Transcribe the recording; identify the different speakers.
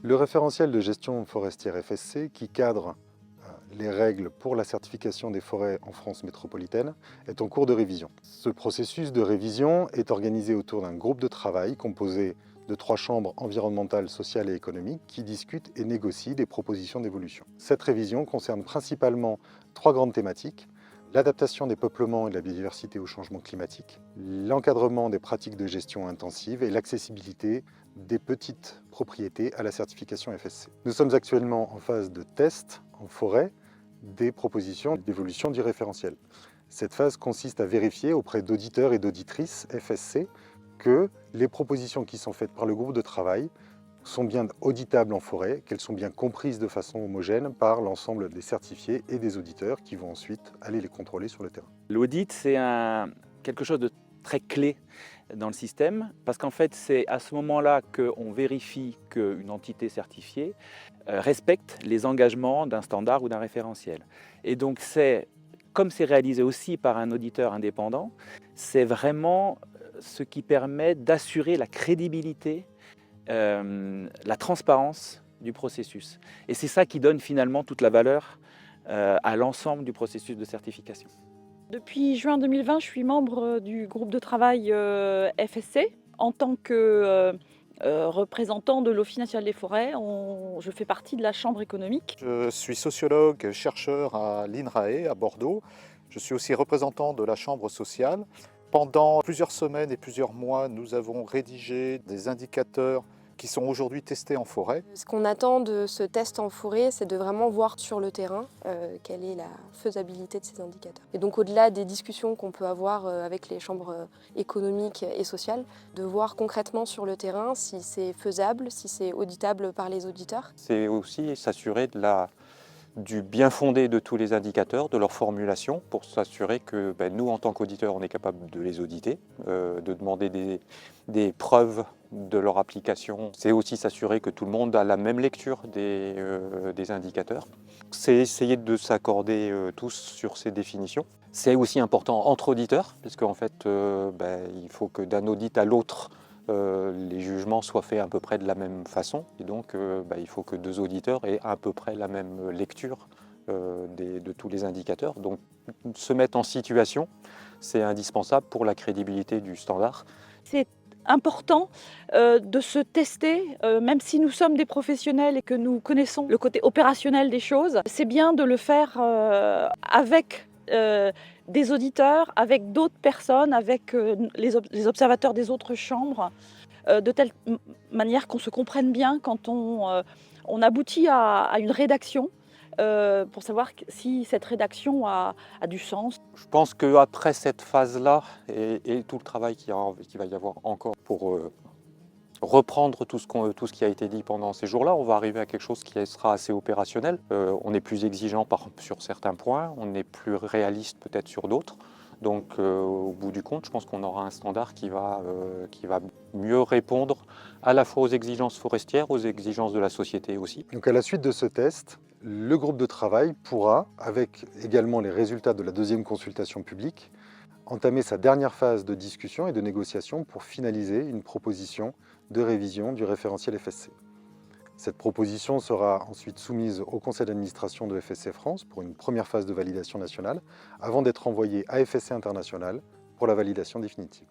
Speaker 1: Le référentiel de gestion forestière FSC, qui cadre les règles pour la certification des forêts en France métropolitaine, est en cours de révision. Ce processus de révision est organisé autour d'un groupe de travail composé de 3 chambres environnementales, sociales et économiques qui discutent et négocient des propositions d'évolution. Cette révision concerne principalement 3 grandes thématiques: l'adaptation des peuplements et de la biodiversité au changement climatique, l'encadrement des pratiques de gestion intensive et l'accessibilité des petites propriétés à la certification FSC. Nous sommes actuellement en phase de test en forêt des propositions d'évolution du référentiel. Cette phase consiste à vérifier auprès d'auditeurs et d'auditrices FSC que les propositions qui sont faites par le groupe de travail sont bien auditables en forêt, qu'elles sont bien comprises de façon homogène par l'ensemble des certifiés et des auditeurs qui vont ensuite aller les contrôler sur le terrain.
Speaker 2: L'audit, c'est quelque chose de très clé dans le système, parce qu'en fait, c'est à ce moment-là qu'on vérifie qu'une entité certifiée respecte les engagements d'un standard ou d'un référentiel. Et donc, comme c'est réalisé aussi par un auditeur indépendant, c'est vraiment ce qui permet d'assurer la crédibilité, la transparence du processus. Et c'est ça qui donne finalement toute la valeur à l'ensemble du processus de certification.
Speaker 3: Depuis juin 2020, je suis membre du groupe de travail FSC. En tant que représentant de l'Office national des forêts, je fais partie de la chambre économique.
Speaker 4: Je suis sociologue, chercheur à l'INRAE à Bordeaux. Je suis aussi représentant de la chambre sociale. Pendant plusieurs semaines et plusieurs mois, nous avons rédigé des indicateurs qui sont aujourd'hui testés en forêt.
Speaker 5: Ce qu'on attend de ce test en forêt, c'est de vraiment voir sur le terrain quelle est la faisabilité de ces indicateurs. Et donc au-delà des discussions qu'on peut avoir avec les chambres économiques et sociales, de voir concrètement sur le terrain si c'est faisable, si c'est auditable par les auditeurs.
Speaker 6: C'est aussi s'assurer du bien fondé de tous les indicateurs, de leur formulation, pour s'assurer que nous, en tant qu'auditeurs, on est capable de les auditer, de demander des preuves de leur application. C'est aussi s'assurer que tout le monde a la même lecture des indicateurs. C'est essayer de s'accorder tous sur ces définitions. C'est aussi important entre auditeurs, parce qu'en fait, il faut que d'un audit à l'autre, les jugements soient faits à peu près de la même façon. Et donc, il faut que 2 auditeurs aient à peu près la même lecture de tous les indicateurs. Donc, se mettre en situation, c'est indispensable pour la crédibilité du standard.
Speaker 3: C'est important de se tester, même si nous sommes des professionnels et que nous connaissons le côté opérationnel des choses. C'est bien de le faire avec des auditeurs, avec d'autres personnes, avec les observateurs des autres chambres, de telle manière qu'on se comprenne bien quand on aboutit à une rédaction, pour savoir si cette rédaction a du sens.
Speaker 6: Je pense qu'après cette phase-là et tout le travail qu'il va y avoir encore pour reprendre tout ce qui a été dit pendant ces jours-là, on va arriver à quelque chose qui sera assez opérationnel. On est plus exigeant sur certains points, on est plus réaliste peut-être sur d'autres. Donc au bout du compte, je pense qu'on aura un standard qui va mieux répondre à la fois aux exigences forestières, aux exigences de la société aussi.
Speaker 1: Donc à la suite de ce test, le groupe de travail pourra, avec également les résultats de la 2e consultation publique, entamer sa dernière phase de discussion et de négociation pour finaliser une proposition de révision du référentiel FSC. Cette proposition sera ensuite soumise au conseil d'administration de FSC France pour une première phase de validation nationale, avant d'être envoyée à FSC International pour la validation définitive.